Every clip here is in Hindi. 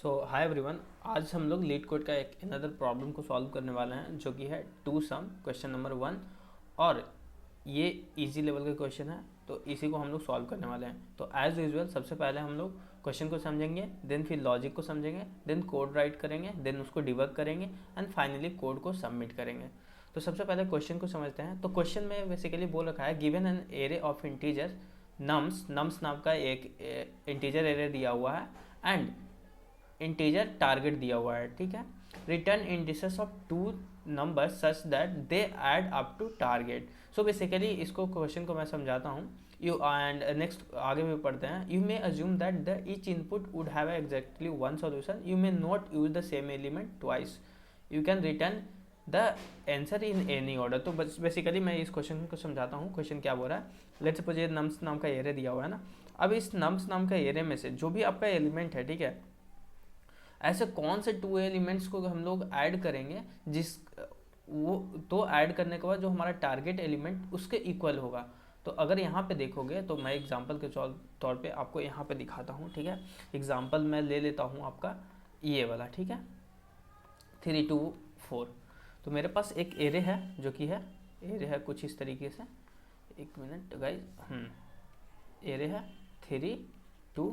हाय एवरीवन, आज हम लोग लीड कोड का एक अनदर प्रॉब्लम को सॉल्व करने वाले हैं जो कि है टू सम क्वेश्चन नंबर 1। और ये इजी लेवल का क्वेश्चन है, तो इसी को हम लोग सॉल्व करने वाले हैं। तो एज यूजुअल सबसे पहले हम लोग क्वेश्चन को समझेंगे, देन फिर लॉजिक को समझेंगे, देन कोड राइट करेंगे, देन उसको डिबग करेंगे एंड फाइनली कोड को सबमिट करेंगे। तो सबसे पहले क्वेश्चन को समझते हैं। तो क्वेश्चन में बेसिकली बोल रखा है given an array of integer nums नाम का एक इंटीजर एरे दिया हुआ है एंड इंटीजर टारगेट दिया हुआ है। ठीक है, return indices of two number such that they add up to target. So basically इसको क्वेश्चन को मैं समझाता हूँ। यू एंड नेक्स्ट आगे भी पढ़ते हैं। You may assume that the each input would have exactly one solution. You may not use the same element twice. You can return the answer in any order. तो बस बेसिकली मैं इस क्वेश्चन को समझाता हूँ। क्वेश्चन क्या बोल रहा है, लेट्स सपोज ये नम्स नाम का एरे दिया हुआ है ना। अब इस नम्स नाम का एरे में से जो भी आपका एलिमेंट है, ठीक है, ऐसे कौन से टू एलिमेंट्स को हम लोग ऐड करेंगे जिस वो तो ऐड करने के बाद जो हमारा टारगेट एलिमेंट उसके इक्वल होगा। तो अगर यहाँ पे देखोगे तो मैं एग्जांपल के तौर पे आपको यहाँ पे दिखाता हूँ। ठीक है, एग्जांपल मैं ले लेता हूँ आपका ये वाला। ठीक है, 3 2 4। तो मेरे पास एक एरे है जो कि है एरे है कुछ इस तरीके से। एक मिनट गाइज, एरे है 3 2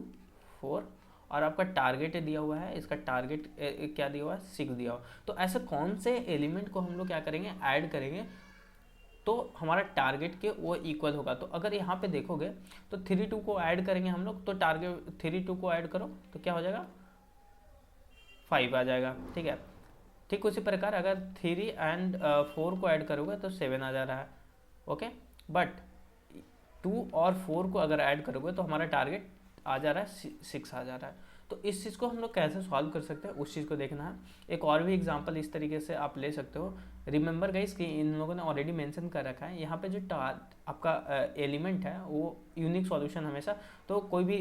4 और आपका टारगेट दिया हुआ है। इसका टारगेट क्या दिया हुआ है, 6 दिया हुआ। तो ऐसे कौन से एलिमेंट को हम लोग क्या करेंगे, ऐड करेंगे तो हमारा टारगेट के वो इक्वल होगा। तो अगर यहाँ पे देखोगे तो 3 2 को ऐड करेंगे हम लोग, तो टारगेट 3 2 को ऐड करो तो क्या हो जाएगा, 5 आ जाएगा। ठीक है, ठीक उसी प्रकार अगर 3 एंड 4 को ऐड करोगे तो 7 आ जा रहा है। ओके, बट 2 और 4 को अगर ऐड करोगे तो हमारा टारगेट आ जा रहा है 6 आ जा रहा है। तो इस चीज़ को हम लोग कैसे सॉल्व कर सकते हैं उस चीज़ को देखना है। एक और भी एग्जांपल इस तरीके से आप ले सकते हो। रिमेंबर गाइस कि इन लोगों ने ऑलरेडी मेंशन कर रखा है यहाँ पे जो आपका एलिमेंट है वो यूनिक सॉल्यूशन हमेशा। तो कोई भी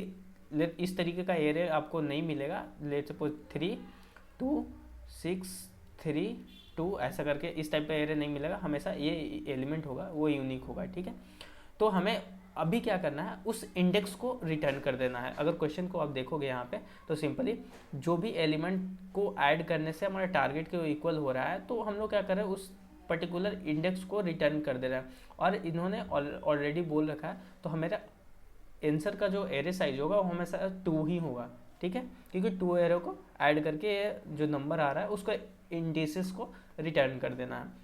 इस तरीके का एरे आपको नहीं मिलेगा। लेट्स सपोज 3 2 6 3 2 ऐसा करके इस टाइप का एरे नहीं मिलेगा। हमेशा ये एलिमेंट होगा वो यूनिक होगा। ठीक है, तो हमें अभी क्या करना है, उस इंडेक्स को रिटर्न कर देना है। अगर क्वेश्चन को आप देखोगे यहाँ पे तो सिंपली जो भी एलिमेंट को ऐड करने से हमारा टारगेट के इक्वल हो रहा है तो हम लोग क्या कर रहे हैं, उस पर्टिकुलर इंडेक्स को रिटर्न कर दे रहे हैं। और इन्होंने ऑलरेडी बोल रखा है तो हमारा आंसर का जो एरे साइज होगा वो हमेशा 2 ही होगा। ठीक है, क्योंकि 2 एरे को ऐड करके जो नंबर आ रहा है उसका इंडिसेस को रिटर्न कर देना है।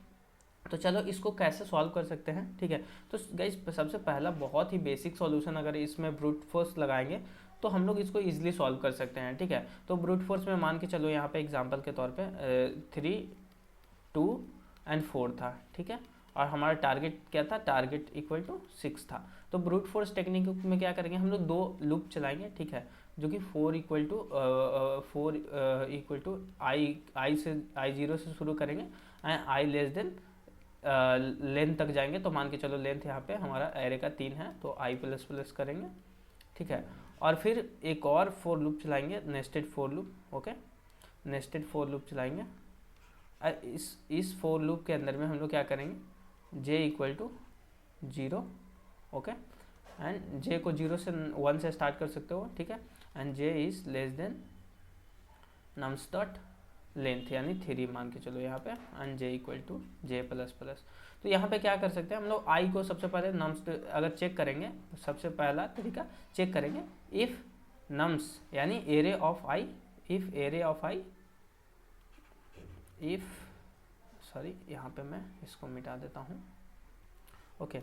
तो चलो इसको कैसे सॉल्व कर सकते हैं। ठीक है, तो गाइस सबसे पहला बहुत ही बेसिक सॉल्यूशन, अगर इसमें ब्रूट फोर्स लगाएंगे तो हम लोग इसको इजीली सॉल्व कर सकते हैं। ठीक है, तो ब्रूट फोर्स में मान के चलो यहाँ पे एग्जांपल के तौर पे 3 2 एंड 4 था। ठीक है, और हमारा टारगेट क्या था, टारगेट इक्वल टू 6 था। तो ब्रूट फोर्स टेक्निक में क्या करेंगे, हम लोग 2 लूप चलाएंगे। ठीक है, जो कि 4 इक्वल टू आई से I0 से शुरू करेंगे and I less than length तक जाएंगे। तो मान के चलो लेंथ यहाँ पे हमारा एरे का 3 है तो आई प्लस प्लस करेंगे। ठीक है, और फिर एक और 4 लूप चलाएंगे, nested 4 loop. Okay, nested 4 loop चलाएंगे। इस 4 लूप के अंदर में हम लोग क्या करेंगे, j equal to 0। Okay, and j को 0 से 1 से स्टार्ट कर सकते हो। ठीक है, and j is less than nums dot length यानी 3 मान के चलो यहाँ पे, and j equal to j plus plus. तो यहाँ पे क्या कर सकते हैं हम लोग, i को सबसे पहले नम्स अगर चेक करेंगे तो सबसे पहला तरीका चेक करेंगे इफ नम्स यानी array of i, if array of i if sorry यहाँ पे मैं इसको मिटा देता हूँ। ओके,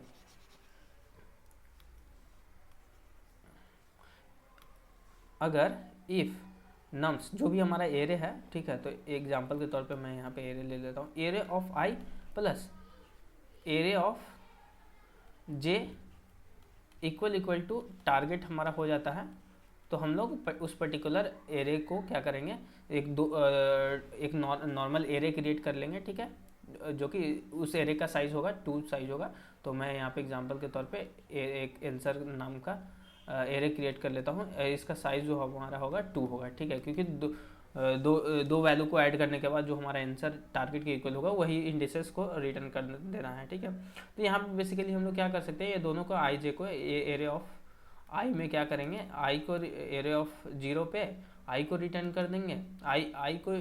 अगर इफ नम्स जो भी हमारा एरे है, ठीक है, तो एग्जांपल के तौर पे मैं यहाँ पे एरे ले लेता हूँ, array of i plus array of j equal to target हमारा हो जाता है। तो हम लोग उस पर्टिकुलर एरे को क्या करेंगे, एक नॉर्मल एरे क्रिएट कर लेंगे। ठीक है, जो कि उस एरे का साइज होगा 2 साइज होगा। तो मैं यहाँ पे एग्जांपल के तौर पे एक आंसर नाम का एरे क्रिएट कर लेता हूँ। इसका साइज जो हमारा होगा 2 होगा। ठीक है, क्योंकि दो वैल्यू को ऐड करने के बाद जो हमारा आंसर टारगेट के इक्वल होगा वही इंडिसेस को रिटर्न कर देना है। ठीक है, तो यहाँ पे बेसिकली हम लोग क्या कर सकते हैं, ये दोनों को आई जे को एरे ऑफ आई में क्या करेंगे, आई को एरे ऑफ 0 पे आई को रिटर्न कर देंगे, आई को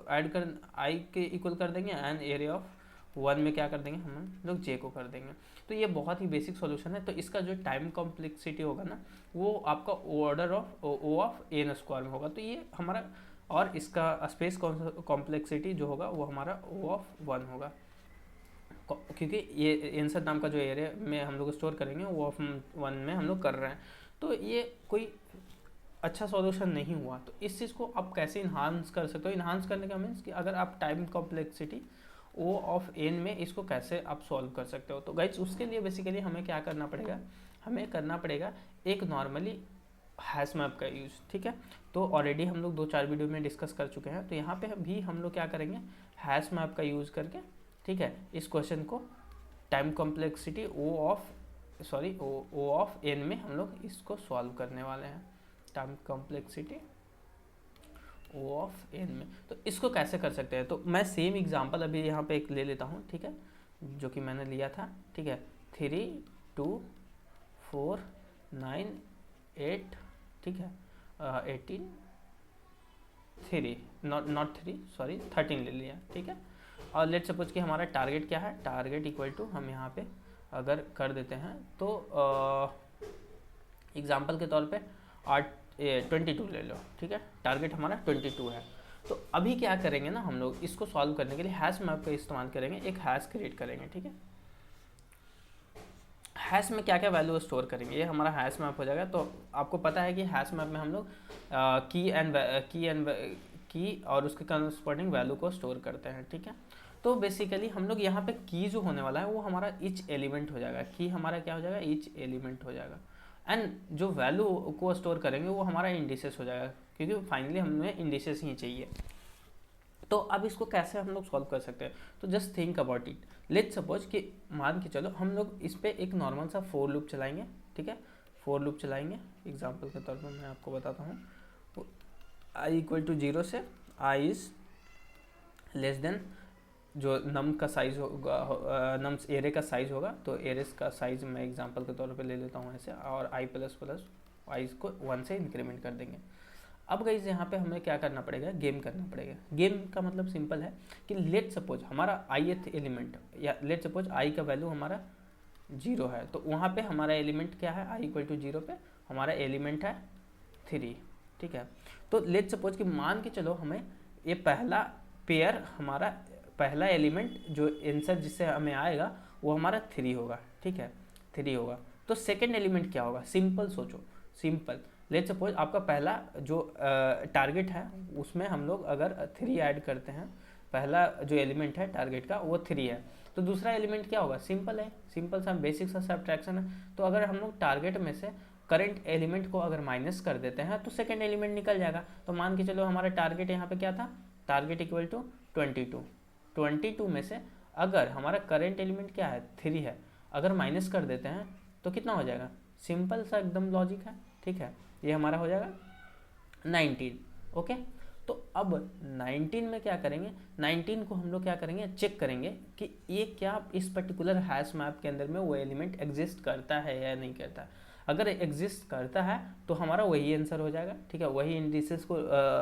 ऐड कर आई के इक्वल कर देंगे एंड एरिया ऑफ 1 में क्या कर देंगे हम लोग जे को कर देंगे। तो ये बहुत ही बेसिक सॉल्यूशन है। तो इसका जो टाइम कॉम्प्लेक्सिटी होगा ना वो आपका order of O of N square में होगा। तो ये हमारा, और इसका स्पेस कॉम्प्लेक्सिटी जो होगा वो हमारा ओ ऑफ 1 होगा, क्योंकि ये आंसर नाम का जो एरिया में हम लोग स्टोर करेंगे वो ऑफ 1 में हम लोग कर रहे हैं। तो ये कोई अच्छा सॉल्यूशन नहीं हुआ। तो इस चीज़ को आप कैसे इन्हांस कर सकते हो? इन्हांस करने का मीन्स कि अगर आप time complexity O of N में इसको कैसे आप सॉल्व कर सकते हो। तो गाइज उसके लिए बेसिकली हमें क्या करना पड़ेगा, हमें करना पड़ेगा एक नॉर्मली हैश मैप का यूज़, ठीक है। तो ऑलरेडी हम लोग 2-4 वीडियो में डिस्कस कर चुके हैं। तो यहाँ पे भी हम लोग क्या करेंगे, हैश मैप का यूज़ करके, ठीक है, इस क्वेश्चन को time complexity O of N में हम लोग इसको सॉल्व करने वाले हैं, time complexity O of N में। तो इसको कैसे कर सकते हैं, तो मैं सेम एग्जांपल अभी यहाँ पे एक ले लेता हूँ, ठीक है, जो कि मैंने लिया था, ठीक है, 3, 2, 4, 9, 8, ठीक है, 18, 3 नॉट 3 सॉरी 13 ले लिया, ठीक है। और लेट सपोज कि हमारा टारगेट क्या है, टारगेट इक्वल टू हम यहाँ पे अगर कर देते हैं तो एग्जाम्पल के तौर पे 22 ले लो, ठीक है, टारगेट हमारा 22 है। तो अभी क्या करेंगे ना, हम लोग इसको सॉल्व करने के लिए हैश मैप का इस्तेमाल करेंगे, एक हैश क्रिएट करेंगे, ठीक है। हैश में क्या क्या वैल्यू स्टोर करेंगे, ये हमारा हैश मैप हो जाएगा। तो आपको पता है कि हैश मैप में हम लोग की और उसके करस्पॉन्डिंग वैल्यू को स्टोर करते हैं, ठीक है। तो बेसिकली हम लोग यहाँ पे की जो होने वाला है वो हमारा ईच एलिमेंट हो जाएगा, की हमारा क्या हो जाएगा, ईच एलिमेंट हो जाएगा। एंड जो वैल्यू को स्टोर करेंगे वो हमारा इंडिसेस हो जाएगा, क्योंकि फाइनली हमें इंडिसेस ही चाहिए। तो अब इसको कैसे हम लोग सॉल्व कर सकते हैं, तो just think about it. Let's suppose कि मान के चलो हम लोग इस पर एक नॉर्मल सा फोर लूप चलाएंगे, ठीक है, फोर लूप चलाएंगे। एग्जाम्पल के तौर पर मैं आपको बताता हूँ, आई इक्वल टू 0 से आई इज लेस देन जो नम का साइज होगा, नम्स एरे का साइज होगा, तो एरेस का साइज मैं एग्जांपल के तौर पे ले लेता हूँ ऐसे, और आई प्लस प्लस आई को 1 से इंक्रीमेंट कर देंगे। अब गाइस यहाँ पे हमें क्या करना पड़ेगा, गेम करना पड़ेगा। गेम का मतलब सिंपल है कि लेट सपोज हमारा ith एलिमेंट, या लेट सपोज आई का वैल्यू हमारा 0 है, तो वहाँ पे हमारा एलिमेंट क्या है, आई इक्वल टू 0 पे हमारा एलिमेंट है 3, ठीक है। तो लेट सपोज कि मान के चलो हमें ये पहला पेयर, हमारा पहला एलिमेंट जो आंसर जिससे हमें आएगा वो हमारा 3 होगा, ठीक है, 3 होगा। तो सेकंड एलिमेंट क्या होगा, सिंपल सोचो, सिंपल। लेट सपोज आपका पहला जो टारगेट है उसमें हम लोग अगर 3 ऐड करते हैं, पहला जो एलिमेंट है टारगेट का वो 3 है, तो दूसरा एलिमेंट क्या होगा, सिंपल है, सिंपल सा बेसिक सा सब्ट्रैक्शन है। तो अगर हम लोग टारगेट में से करंट एलिमेंट को अगर माइनस कर देते हैं तो सेकंड एलिमेंट निकल जाएगा। तो मान के चलो हमारा टारगेट यहाँ पे क्या था, टारगेट इक्वल टू 22 में से अगर हमारा करंट एलिमेंट क्या है 3 है, अगर माइनस कर देते हैं तो कितना हो जाएगा, सिंपल सा एकदम लॉजिक है, ठीक है, ये हमारा हो जाएगा 19, ओके। तो अब 19 में क्या करेंगे, 19 को हम लोग क्या करेंगे, चेक करेंगे कि ये क्या इस पर्टिकुलर हैश मैप के अंदर में वो एलिमेंट एग्जिस्ट करता है या नहीं करता है। अगर एग्जिस्ट करता है तो हमारा वही आंसर हो जाएगा, ठीक है, वही इंडिसेस को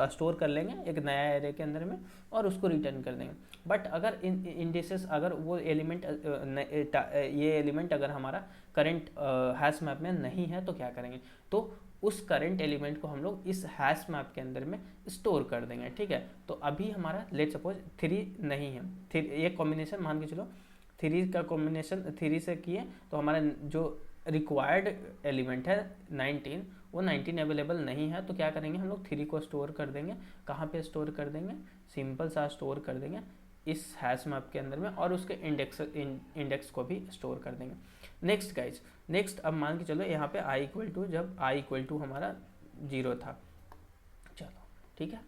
स्टोर कर लेंगे एक नया एरे के अंदर में और उसको रिटर्न कर देंगे। बट अगर इंडिसेस, अगर वो एलिमेंट ये एलिमेंट अगर हमारा करंट हैश मैप में नहीं है तो क्या करेंगे, तो उस करंट एलिमेंट को हम लोग इस हैश मैप के अंदर में स्टोर कर देंगे, ठीक है। तो अभी हमारा लेट सपोज 3 नहीं है, ये कॉम्बिनेशन मान के चलो 3 का कॉम्बिनेशन 3 से किए तो हमारा जो रिक्वायर्ड एलिमेंट है 19, वो 19 अवेलेबल नहीं है। तो क्या करेंगे, हम लोग 3 को स्टोर कर देंगे, कहाँ पे स्टोर कर देंगे, सिंपल सा स्टोर कर देंगे इस हैश मैप के अंदर में, और उसके इंडेक्स को भी स्टोर कर देंगे। नेक्स्ट गाइज, नेक्स्ट अब मान के चलो यहाँ पे आई इक्वल टू, जब आई इक्वल टू हमारा 0 था, चलो ठीक है।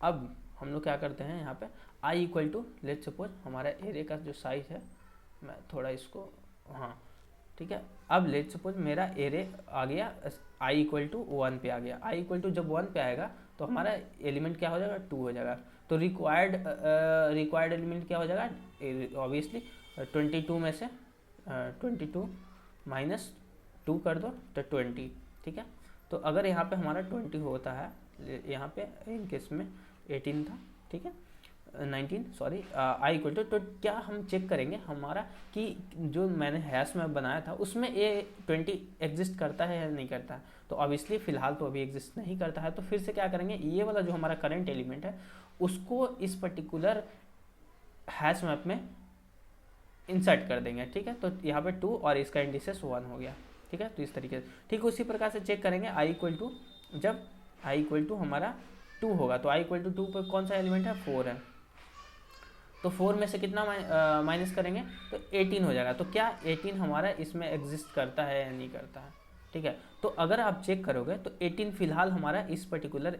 अब हम लोग क्या करते हैं, यहाँ पे I equal to, let suppose हमारा एरे का जो साइज है, मैं थोड़ा इसको, हाँ ठीक है, अब लेट सपोज मेरा एरे आ गया आई इक्वल टू 1 पे आ गया। आई इक्वल टू जब 1 पे आएगा तो हमारा एलिमेंट क्या हो जाएगा, 2 हो जाएगा। तो रिक्वायर्ड एलिमेंट क्या हो जाएगा, ऑब्वियसली 22 में से 22 माइनस 2 कर दो तो 20, ठीक है। तो अगर यहाँ पे हमारा 20 होता है, यहाँ पे इन केस में 18 था, ठीक है, 19 सॉरी, आई इक्वल टू, तो क्या हम चेक करेंगे हमारा कि जो मैंने हैश मैप बनाया था उसमें ए 20 एग्जिस्ट करता है या नहीं करता है। तो ऑब्वियसली फिलहाल तो अभी एग्जिस्ट नहीं करता है, तो फिर से क्या करेंगे, ये वाला जो हमारा करंट एलिमेंट है उसको इस पर्टिकुलर हैश मैप में इंसर्ट कर देंगे, ठीक है। तो यहाँ पे 2 और इसका इंडिसेस 1 हो गया, ठीक है। तो इस तरीके से ठीक उसी प्रकार से चेक करेंगे आई इक्वल टू, जब आई इक्वल टू हमारा 2 होगा तो आई इक्वल टू 2 पर कौन सा एलिमेंट है, 4 है, तो 4 में से कितना माइनस करेंगे तो 18 हो जाएगा। तो क्या 18 हमारा इसमें एग्जिस्ट करता है या नहीं करता है, ठीक है। तो अगर आप चेक करोगे तो 18 फिलहाल हमारा इस पर्टिकुलर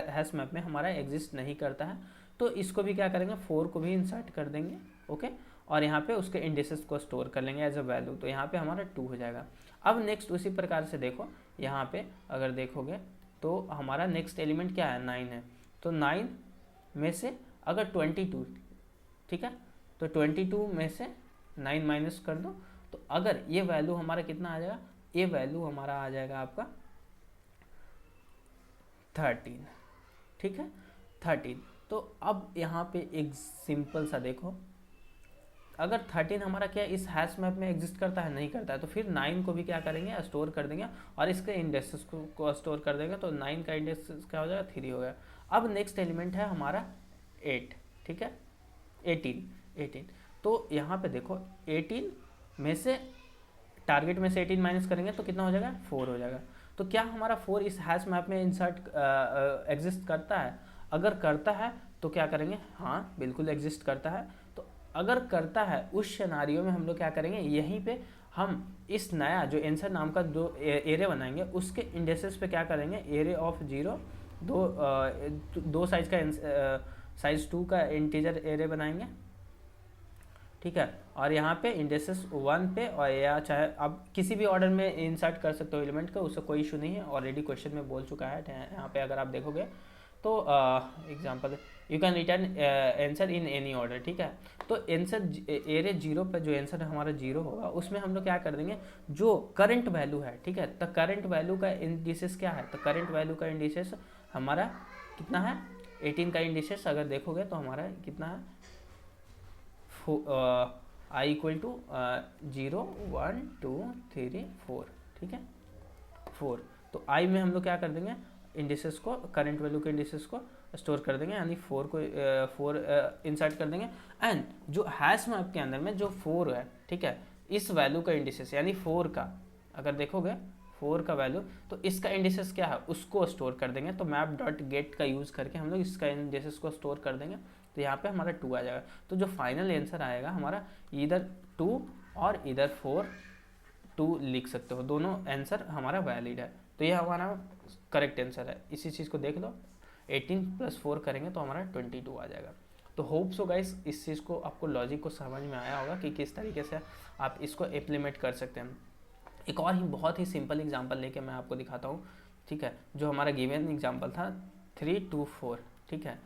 हैश मैप में हमारा एग्जिस्ट नहीं करता है, तो इसको भी क्या करेंगे, 4 को भी इंसर्ट कर देंगे, ओके, और यहाँ पे उसके इंडिसेस को स्टोर कर लेंगे एज अ वैल्यू, तो यहाँ पे हमारा 2 हो जाएगा। अब नेक्स्ट उसी प्रकार से देखो, यहाँ पे अगर देखोगे तो हमारा नेक्स्ट एलिमेंट क्या है, 9 है, तो 9 में से अगर 22, ठीक है, तो 22 में से 9 माइनस कर दो, तो अगर ये वैल्यू हमारा कितना आ जाएगा, ये वैल्यू हमारा आ जाएगा आपका 13, ठीक है, 13। तो अब यहाँ पे एक सिंपल सा देखो, अगर 13 हमारा क्या इस हैश मैप में एग्जिस्ट करता है, नहीं करता है, तो फिर 9 को भी क्या करेंगे, स्टोर कर देंगे और इसके इंडेक्सेस को स्टोर कर देंगे, तो 9 का इंडेक्स क्या हो जाएगा, 3 हो गया। अब नेक्स्ट एलिमेंट है हमारा 8, ठीक है, 18, तो यहाँ पे देखो 18 में से टारगेट में से 18 माइनस करेंगे तो कितना हो जाएगा, 4 हो जाएगा। तो क्या हमारा 4 इस हैश मैप में इंसर्ट एग्जिस्ट करता है, अगर करता है तो क्या करेंगे, हाँ बिल्कुल एग्जिस्ट करता है। तो अगर करता है उस सिनेरियो में हम लोग क्या करेंगे, यहीं पे हम इस नया जो आंसर नाम का जो एरे बनाएंगे उसके इंडेक्सेस पे क्या करेंगे, एरे ऑफ 0, दो साइज का साइज 2 का इंटीजर एरे बनाएंगे, ठीक है, और यहाँ पे इंडेक्सेस 1 पे, और या चाहे आप किसी भी ऑर्डर में इंसर्ट कर सकते हो एलिमेंट का, उससे कोई इशू नहीं है, ऑलरेडी क्वेश्चन में बोल चुका है। यहाँ पे अगर आप देखोगे तो example you can return answer in any order, ठीक है। तो आंसर एरे 0 पर जो आंसर हमारा 0 होगा उसमें हम लोग क्या कर देंगे, जो करंट वैल्यू है, ठीक है, तो करंट वैल्यू का इंडिसेस क्या है, तो करंट वैल्यू का इंडिसेस हमारा कितना है, 18 का इंडिसेस अगर देखोगे तो हमारा कितना है, आई इक्वल टू 0 1 2 3 4, ठीक है, 4। तो आई में हम लोग क्या कर देंगे, इंडिसेस को, करंट वैल्यू के इंडिसेस को स्टोर कर देंगे, यानी 4 को 4 इंसर्ट कर देंगे, एंड जो हैश मैप के अंदर में जो 4 है, ठीक है, इस वैल्यू का इंडिसेस यानी 4 का अगर देखोगे 4 का वैल्यू, तो इसका इंडिसेस क्या है उसको स्टोर कर देंगे। तो मैप डॉट गेट का यूज़ करके हम लोग इसका इंडिसेस को स्टोर कर देंगे, तो यहाँ पे हमारा 2 आ जाएगा। तो जो फाइनल आंसर आएगा हमारा इधर 2 और इधर 4, 2 लिख सकते हो, दोनों आंसर हमारा वैलिड है। तो ये हमारा करेक्ट आंसर है, इसी चीज़ को देख लो, 18 + 4 करेंगे तो हमारा 22 आ जाएगा। तो होप सो गाइस इस चीज़ को आपको लॉजिक को समझ में आया होगा कि किस तरीके से आप इसको इम्प्लीमेंट कर सकते हैं। एक और ही बहुत ही सिंपल एग्जांपल लेके मैं आपको दिखाता हूँ, ठीक है, जो हमारा गिवन एग्जांपल था 3 2 4, ठीक है।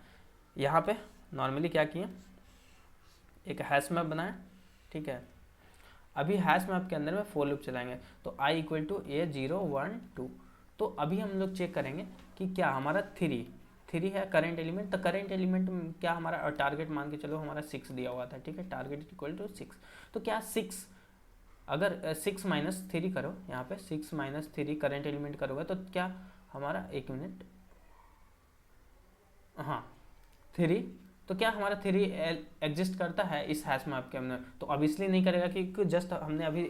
यहाँ पे नॉर्मली क्या किए, एक हैश मैप बनाया, ठीक है, अभी हैश मैप के अंदर में फॉर लूप चलाएंगे, तो i इक्वल टू ए 0 1 2। तो अभी हम लोग चेक करेंगे कि क्या हमारा 3 है करंट एलिमेंट, तो करंट एलिमेंट क्या हमारा, टारगेट मान के चलो हमारा 6 दिया हुआ था, ठीक है, टारगेट इक्वल टू 6। तो क्या 6 अगर 6 - 3 करो, यहाँ पे 6 - 3 करंट एलिमेंट करोगे तो क्या हमारा, एक मिनट, हाँ 3, तो क्या हमारा 3 एग्जिस्ट करता है इस हैश मैप के अंदर, तो ऑब्वियसली नहीं करेगा क्योंकि जस्ट हमने अभी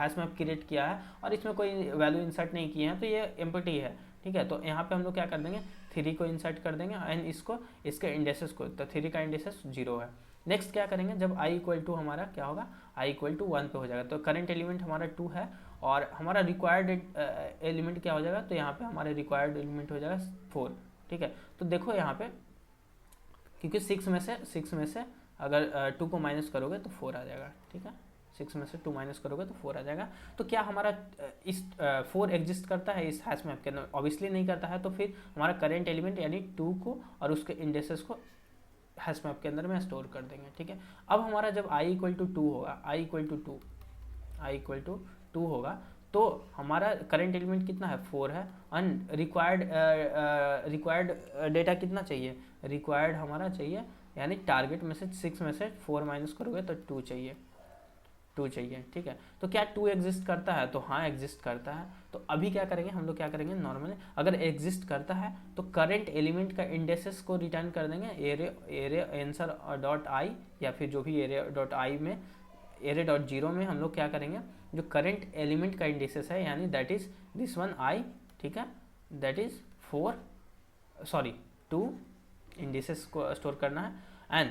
हैश मैप क्रिएट किया है और इसमें कोई वैल्यू इंसर्ट नहीं किए हैं, तो ये एम्प्टी है, ठीक है। तो यहाँ पे हम लोग क्या कर देंगे, 3 को इंसर्ट कर देंगे एंड इसको, इसके इंडेक्सेस को, तो 3 का इंडेक्सेस 0 है। नेक्स्ट क्या करेंगे, जब i इक्वल टू हमारा क्या होगा, i इक्वल टू 1 पे हो जाएगा, तो करंट एलिमेंट हमारा 2 है और हमारा रिक्वायर्ड एलिमेंट क्या हो जाएगा, तो यहाँ पे हमारा रिक्वायर्ड एलिमेंट हो जाएगा 4, ठीक है। तो देखो यहाँ पे क्योंकि 6 में से अगर 2 को माइनस करोगे तो 4 आ जाएगा, ठीक है, 6 में से 2 माइनस करोगे तो 4 आ जाएगा। तो क्या हमारा इस 4 एग्जिस्ट करता है इस हैश मैप के अंदर, ऑब्वियसली नहीं करता है, तो फिर हमारा करंट एलिमेंट यानी 2 को और उसके इंडेक्सेस को हैश मैप के अंदर में स्टोर कर देंगे, ठीक है। अब हमारा जब i इक्वल टू 2 होगा, i इक्वल टू 2 होगा, तो हमारा करंट एलिमेंट कितना है 4 है, एंड रिक्वायर्ड डेटा कितना चाहिए, रिक्वायर्ड हमारा चाहिए यानी टारगेट में से 6 में से 4 माइनस करोगे तो 2 चाहिए, 2 चाहिए, ठीक है। तो क्या 2 एग्जिस्ट करता है, तो हाँ एग्जिस्ट करता है। तो अभी क्या करेंगे हम लोग, क्या करेंगे नॉर्मली अगर एग्जिस्ट करता है तो करंट एलिमेंट का इंडेक्सेस को रिटर्न कर देंगे एरे आंसर डॉट आई, या फिर जो भी एरे डॉट आई में एरे डॉट जीरो में हम लोग क्या करेंगे, जो करंट एलिमेंट का इंडेक्सेस है यानी दैट इज दिस वन आई, ठीक है, दैट इज 2 इंडेक्सेस को स्टोर करना है, एंड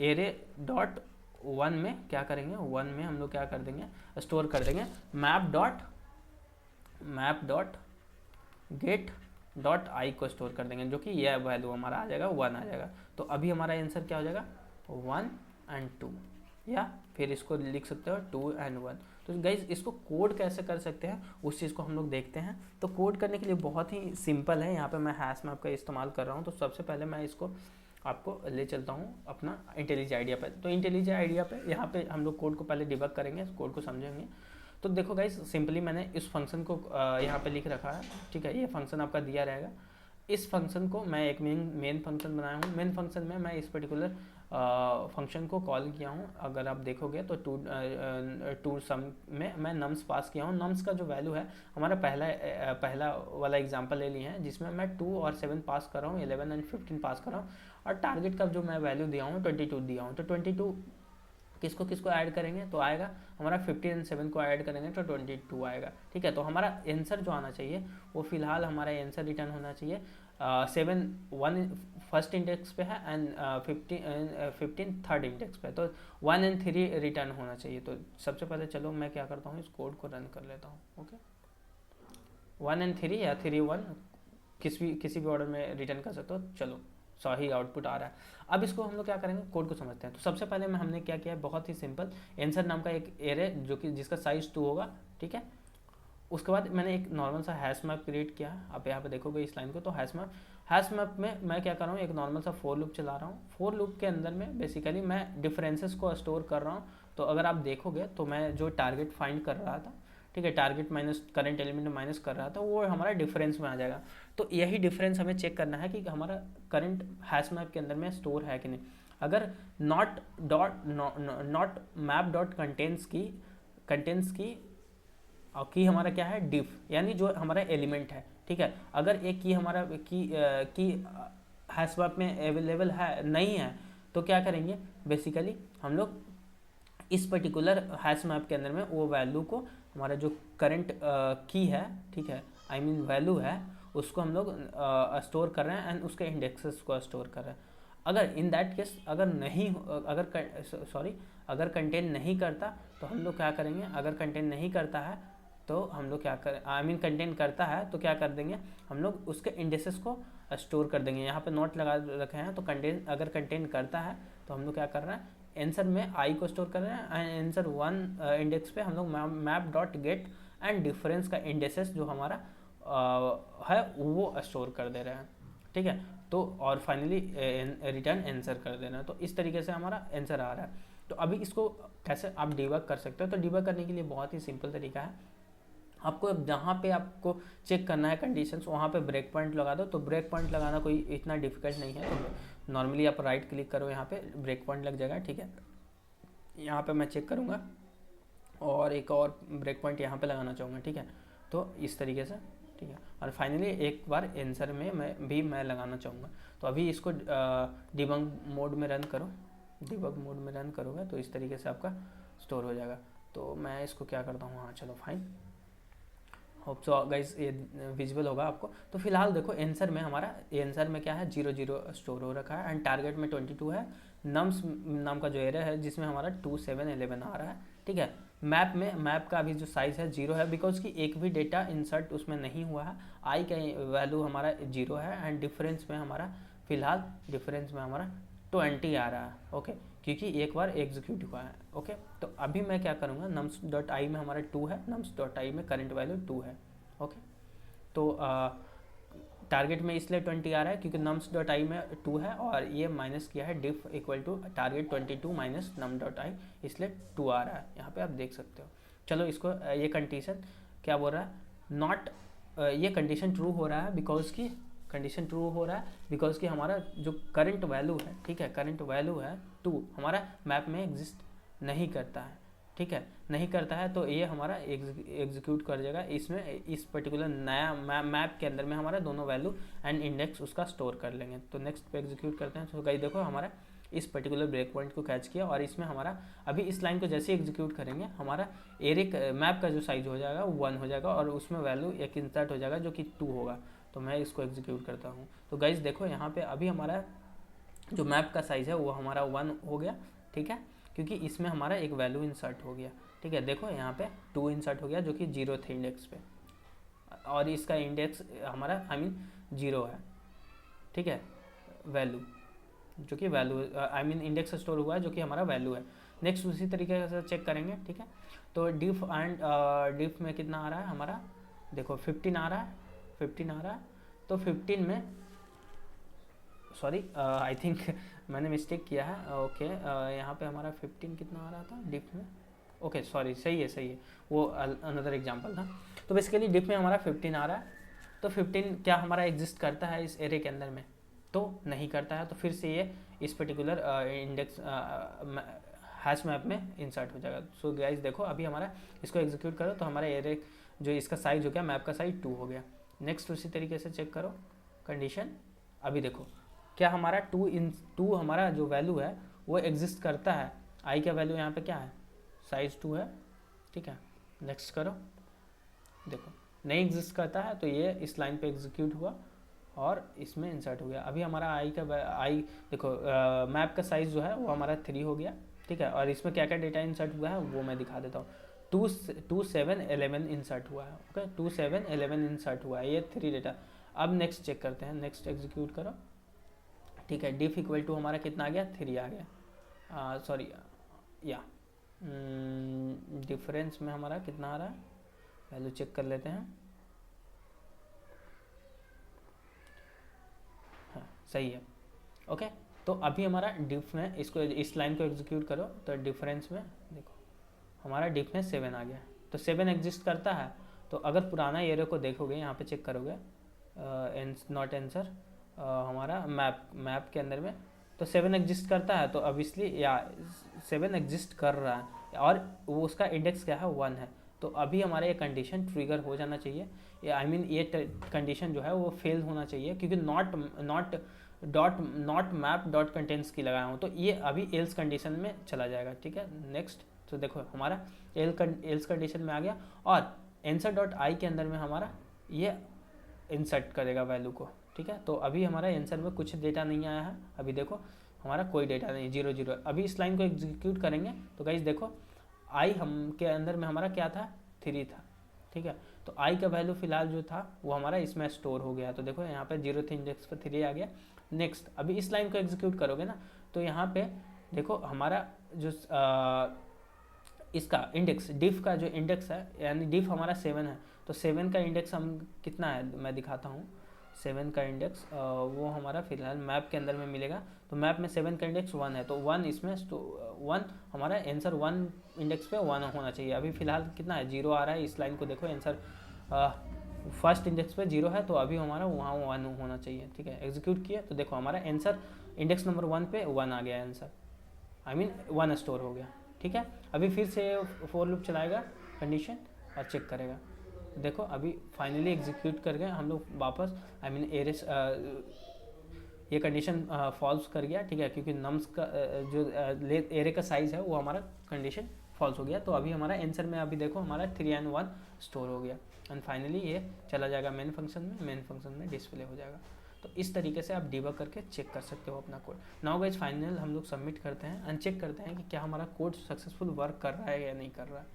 एरे डॉट 1 में क्या करेंगे, 1 में हम लोग क्या कर देंगे, स्टोर कर देंगे map dot gate dot I को स्टोर कर देंगे, जो कि यह वैल्यू हमारा आ जाएगा 1 आ जाएगा। तो अभी हमारा आंसर क्या हो जाएगा 1 एंड 2, या फिर इसको लिख सकते हो 2 एंड 1। तो गाइज इसको कोड कैसे कर सकते हैं उस चीज़ को हम लोग देखते हैं। तो कोड करने के लिए बहुत ही सिंपल है, यहाँ पे मैं हैश मैप का इस्तेमाल कर रहा हूँ। तो सबसे पहले मैं इसको आपको ले चलता हूँ अपना इंटेलिजेंट आइडिया पे। तो इंटेलिजेंट आइडिया पे यहाँ पे हम लोग कोड को पहले डिबग करेंगे, कोड को समझेंगे। तो देखो गाइज सिंपली मैंने इस फंक्शन को यहाँ पे लिख रखा है, ठीक है, ये फंक्शन आपका दिया रहेगा। इस फंक्शन को मैं एक मेन फंक्शन बनाया हूँ। मेन फंक्शन में मैं इस पर्टिकुलर फंक्शन को कॉल किया हूँ। अगर आप देखोगे तो टू सम में मैं नम्स पास किया हूँ। नम्स का जो वैल्यू है हमारा पहला वाला एग्जांपल ले लिए हैं, जिसमें मैं 2 और 7 पास कर रहा हूँ, 11 एंड 15 पास कर रहा हूँ, और टारगेट का जो मैं वैल्यू दिया हूँ 22 दिया हूँ। तो 22 किसको किसको ऐड करेंगे तो आएगा हमारा 15 एंड 7 को ऐड करेंगे तो 22 आएगा, ठीक है। तो हमारा आंसर जो आना चाहिए वो फिलहाल हमारा आंसर रिटर्न होना चाहिए 7 1 फर्स्ट इंडेक्स पे है एंड 15 थर्ड इंडेक्स पे, तो 1 एंड 3 रिटर्न होना चाहिए। तो सबसे पहले चलो मैं क्या करता हूँ, इस कोड को रन कर लेता हूँ। ओके, 1 एंड 3 या 3 1 किसी भी ऑर्डर में रिटर्न कर सकते हो। चलो सही आउटपुट आ रहा है। अब इसको हम लोग क्या करेंगे, कोड को समझते हैं। तो सबसे पहले में हमने क्या किया है, बहुत ही सिंपल, आंसर नाम का एक एरे जो कि जिसका साइज 2 होगा, ठीक है। उसके बाद मैंने एक नॉर्मल सा हैश मैप क्रिएट किया है। आप यहाँ पे देखोगे इस लाइन को, तो हैश मैप में मैं क्या कर रहा हूँ, एक नॉर्मल सा फॉर लूप चला रहा हूँ। फॉर लूप के अंदर में बेसिकली मैं डिफरेंसेस को स्टोर कर रहा हूँ। तो अगर आप देखोगे तो मैं जो टारगेट फाइंड कर रहा था, ठीक है, target minus current element minus कर रहा था, वो हमारा डिफरेंस में आ जाएगा। तो यही डिफरेंस हमें चेक करना है कि हमारा करंट हैश मैप के अंदर में स्टोर है कि नहीं। अगर नॉट मैप डॉट कंटेंट्स की हमारा क्या है, डिफ, यानी जो हमारा एलिमेंट है, ठीक है। अगर एक की हमारा की हैश मैप में अवेलेबल है नहीं है, तो क्या करेंगे, बेसिकली हम लोग इस पर्टिकुलर हैश मैप के अंदर में वो वैल्यू को, हमारा जो करंट की है, ठीक है, आई मीन वैल्यू है, उसको हम लोग स्टोर कर रहे हैं एंड उसके इंडेक्सेस को स्टोर कर रहे हैं। अगर इन दैट केस अगर कंटेन नहीं करता तो हम लोग क्या करेंगे, अगर कंटेन नहीं करता है तो हम लोग क्या करें, आई मीन कंटेन करता है तो क्या कर देंगे, हम लोग उसके इंडेक्सेस को स्टोर कर देंगे। यहाँ पे नोट लगा रखे हैं, तो अगर कंटेन करता है तो हम लोग क्या कर रहे हैं, आंसर में आई को स्टोर कर रहे हैं, आंसर 1 इंडेक्स पे हम लोग map dot gate and difference का इंडेक्सेस जो हमारा है वो स्टोर कर दे रहे हैं, ठीक है। तो और फाइनली रिटर्न आंसर कर देना। तो इस तरीके से हमारा आंसर आ रहा है। तो अभी इसको कैसे आप डिबग कर सकते हो, तो डिबग करने के लिए बहुत ही सिंपल तरीका है। आपको जहाँ पे आपको चेक करना है कंडीशंस, वहाँ पे ब्रेक पॉइंट लगा दो। तो ब्रेक पॉइंट लगाना कोई इतना डिफिकल्ट नहीं है। तो नॉर्मली आप राइट क्लिक करो, यहाँ पे ब्रेक पॉइंट लग जाएगा, ठीक है। यहाँ पे मैं चेक करूँगा और एक और ब्रेक पॉइंट यहाँ पे लगाना चाहूँगा, ठीक है। तो इस तरीके से, ठीक है। और फाइनली एक बार आंसर में मैं लगाना चाहूँगा। तो अभी इसको डिबग मोड में रन करो। डिबग मोड में रन करोगे तो इस तरीके से आपका स्टोर हो जाएगा। तो मैं इसको क्या करता हूँ, हाँ चलो फाइन, होप सो गाइस ये विजिबल होगा आपको। तो फिलहाल देखो आंसर में हमारा आंसर में क्या है, 0 0 स्टोर हो रखा है एंड टारगेट में 22 है। नम्स नाम का जो एरे है जिसमें हमारा 2 7 11 आ रहा है, ठीक है। मैप का अभी जो साइज़ है 0 है, बिकॉज की एक भी डेटा इंसर्ट उसमें नहीं हुआ है। आई का वैल्यू हमारा 0 है एंड डिफरेंस में हमारा फिलहाल 20 आ रहा है, ओके, क्योंकि एक बार एग्जीक्यूट हुआ है, ओके। तो अभी मैं क्या करूँगा, नम्स डॉट आई में हमारा 2 है, नम्स डॉट आई में करंट वैल्यू 2 है, ओके। तो टारगेट में इसलिए 20 आ रहा है क्योंकि नम्स डॉट आई में 2 है और ये माइनस किया है diff equal to target 22 minus num dot I, इसलिए 2 आ रहा है। यहाँ पे आप देख सकते हो। चलो इसको ये कंडीशन क्या बोल रहा है, नॉट, ये कंडीशन ट्रू हो रहा है बिकॉज की कंडीशन ट्रू हो रहा है बिकॉज कि हमारा जो करंट वैल्यू है, ठीक है, करंट वैल्यू है 2, हमारा मैप में एग्जिस्ट नहीं करता है, ठीक है, नहीं करता है, तो ये हमारा एग्जीक्यूट कर जाएगा इसमें, इस पर्टिकुलर नया मैप के अंदर में हमारा दोनों वैल्यू एंड इंडेक्स उसका स्टोर कर लेंगे। तो नेक्स्ट पे एग्जीक्यूट करते हैं। तो गाइस देखो हमारा इस पर्टिकुलर ब्रेक पॉइंट को कैच किया और इसमें हमारा अभी इस लाइन को जैसे एग्जीक्यूट करेंगे हमारा एरे मैप का जो साइज हो जाएगा वो 1 हो जाएगा और उसमें वैल्यू एक इंसर्ट हो जाएगा जो कि 2 होगा। तो मैं इसको एग्जीक्यूट करता हूँ। तो गाइस देखो यहाँ पे अभी हमारा जो मैप का साइज है वो हमारा 1 हो गया, ठीक है, क्योंकि इसमें हमारा एक वैल्यू इंसर्ट हो गया, ठीक है। देखो यहाँ पे 2 इंसर्ट हो गया जो कि 0 थे इंडेक्स पे और इसका इंडेक्स हमारा जीरो है, ठीक है, वैल्यू जो कि वैल्यू इंडेक्स स्टोर हुआ है जो कि हमारा वैल्यू है। नेक्स्ट उसी तरीके से चेक करेंगे, ठीक है। तो डिफ एंड डिफ में कितना आ रहा है हमारा, देखो 15 आ रहा है, 15 आ रहा है। तो 15 में सॉरी आई थिंक मैंने मिस्टेक किया है, ओके यहाँ पे हमारा 15 कितना आ रहा था डिफ में, ओके सॉरी, सही है, वो अनदर एग्जांपल था। तो बेसिकली डिफ में हमारा 15 आ रहा है। तो 15 क्या हमारा एग्जिस्ट करता है इस एरे के अंदर में, तो नहीं करता है। तो फिर से ये इस पर्टिकुलर इंडेक्स हैश मैप में इंसर्ट हो जाएगा। सो गाइस देखो अभी हमारा इसको एग्जीक्यूट करो तो हमारा एरे जो इसका साइज हो गया, मैप का साइज 2 हो गया। नेक्स्ट उसी तरीके से चेक करो कंडीशन। अभी देखो क्या हमारा 2 हमारा जो वैल्यू है वो एग्जिस्ट करता है, आई का वैल्यू यहाँ पे क्या है, साइज 2 है, ठीक है। नेक्स्ट करो, देखो नहीं एग्जिस्ट करता है तो ये इस लाइन पे एग्जीक्यूट हुआ और इसमें इंसर्ट हो गया। अभी हमारा आई देखो मैप का साइज जो है वो हमारा 3 हो गया, ठीक है। और इसमें क्या क्या डेटा इंसर्ट हुआ है वो मैं दिखा देता हूँ। 2 7 11 इंसर्ट हुआ है, ओके 2 7 11 इंसर्ट हुआ है, ये 3 डेटा। अब नेक्स्ट चेक करते हैं, नेक्स्ट एग्जीक्यूट करो, ठीक है। डिफ इक्वल टू हमारा कितना आ गया, 3 आ गया, सॉरी या डिफरेंस में हमारा कितना आ रहा है, वैल्यू चेक कर लेते हैं, हाँ सही है, ओके। तो अभी हमारा डिफ में इसको इस लाइन को एग्जीक्यूट करो तो डिफरेंस में देखो हमारा डिफ में 7 आ गया। तो 7 एग्जिस्ट करता है। तो अगर पुराना एरे को देखोगे यहाँ पे चेक करोगे नॉट आंसर हमारा मैप के अंदर में, तो 7 एग्जिस्ट करता है। तो ऑब्वियसली या 7 एग्जिस्ट कर रहा है और वो उसका इंडेक्स क्या है, 1 है। तो अभी हमारा ये कंडीशन ट्रिगर हो जाना चाहिए, ये कंडीशन जो है वो फेल होना चाहिए, क्योंकि नॉट मैप डॉट कंटेंट्स की लगाया हूँ, तो ये अभी एल्स कंडीशन में चला जाएगा, ठीक है। नेक्स्ट तो देखो हमारा एल्स कंडीशन में आ गया और आंसर डॉट आई के अंदर में हमारा ये इंसर्ट करेगा वैल्यू को, ठीक है। तो अभी हमारा आंसर में कुछ डेटा नहीं आया है, अभी देखो हमारा कोई डेटा नहीं, 0 0। अभी इस लाइन को एग्जीक्यूट करेंगे तो गाइस देखो आई हम के अंदर में हमारा क्या था, 3 था, ठीक है। तो आई का वैल्यू फिलहाल जो था वो हमारा इसमें स्टोर हो गया। तो देखो यहाँ पे 0 थे इंडेक्स पर 3 आ गया। नेक्स्ट अभी इस लाइन को एग्जीक्यूट करोगे ना तो यहाँ पे देखो हमारा जो इसका इंडेक्स डिफ का जो इंडेक्स है, यानी डिफ हमारा 7 है, तो 7 का इंडेक्स हम कितना है मैं दिखाता हूँ। 7 का इंडेक्स वो हमारा फिलहाल मैप के अंदर में मिलेगा। तो मैप में 7 का इंडेक्स 1 है, तो 1 इसमें 1 हमारा आंसर 1 इंडेक्स पे 1 होना चाहिए। अभी फिलहाल कितना है, 0 आ रहा है। इस लाइन को देखो आंसर फर्स्ट इंडेक्स पे 0 है, तो अभी हमारा वहाँ 1 होना चाहिए, ठीक है। एग्जीक्यूट किया तो देखो हमारा आंसर इंडेक्स नंबर 1 पे 1 आ गया आंसर, 1 स्टोर हो गया, ठीक है। अभी फिर से फॉर लूप चलाएगा कंडीशन और चेक करेगा। देखो अभी फाइनली एग्जीक्यूट कर गए हम लोग वापस, एरेस ये कंडीशन फॉल्स कर गया, ठीक है, क्योंकि नम्स का जो एरे का साइज है वो हमारा कंडीशन फॉल्स हो गया। तो अभी हमारा आंसर में अभी देखो हमारा 3 and 1 स्टोर हो गया एंड फाइनली ये चला जाएगा मेन फंक्शन में डिस्प्ले हो जाएगा। तो इस तरीके से आप डिबग करके चेक कर सकते हो अपना कोड। नाउ गाइस फाइनल हम लोग सबमिट करते हैं एंड चेक करते हैं कि क्या हमारा कोड सक्सेसफुल वर्क कर रहा है या नहीं कर रहा है,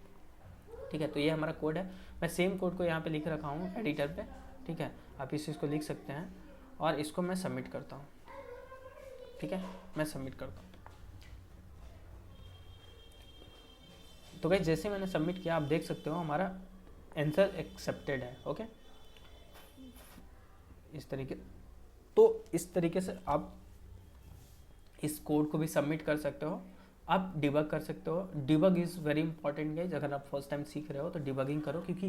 ठीक है। तो ये हमारा कोड है, मैं सेम कोड को यहाँ पे लिख रखा हूँ एडिटर पे, ठीक है। आप इस चीज़ को लिख सकते हैं और इसको मैं सबमिट करता हूँ, ठीक है, मैं सबमिट करता हूँ। तो गाइस जैसे मैंने सबमिट किया आप देख सकते हो हमारा आंसर एक्सेप्टेड है, ओके। इस तरीके से आप इस कोड को भी सबमिट कर सकते हो आप डिबग कर सकते हो। Debug is very important guys. अगर आप फर्स्ट टाइम सीख रहे हो तो डिबगिंग करो, क्योंकि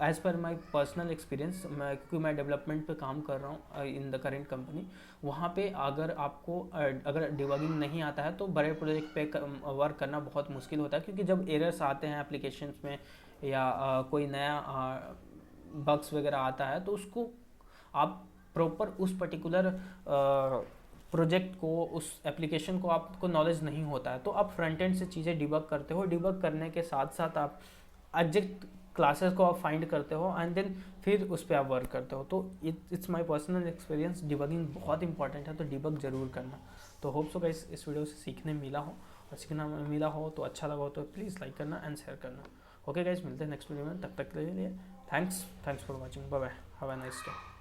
as per my personal experience, क्योंकि मैं डेवलपमेंट पे काम कर रहा हूँ इन द करेंट कंपनी, वहाँ पे अगर आपको अगर डिबगिंग नहीं आता है तो बड़े प्रोजेक्ट पे वर्क करना बहुत मुश्किल होता है, क्योंकि जब एरर्स आते हैं एप्लीकेशंस में या कोई नया बग्स वगैरह आता है, तो उसको आप प्रॉपर उस पर्टिकुलर प्रोजेक्ट को, उस एप्लीकेशन को आपको नॉलेज नहीं होता है, तो आप फ्रंट एंड से चीज़ें डिबग करते हो। डिबग करने के साथ साथ आप एग्जैक्ट क्लासेस को आप फाइंड करते हो एंड देन फिर उस पर आप वर्क करते हो। तो it's my personal experience, debugging बहुत इंपॉर्टेंट है, तो डिबग जरूर करना। तो होप सो गाइस इस वीडियो से सीखने मिला हो, और सीखना मिला हो तो अच्छा लगा हो तो प्लीज़ लाइक करना एंड शेयर करना। ओके गाइस, मिलते हैं नेक्स्ट वीडियो में, तब तक के लिए thanks for watching, bye bye, have a nice day.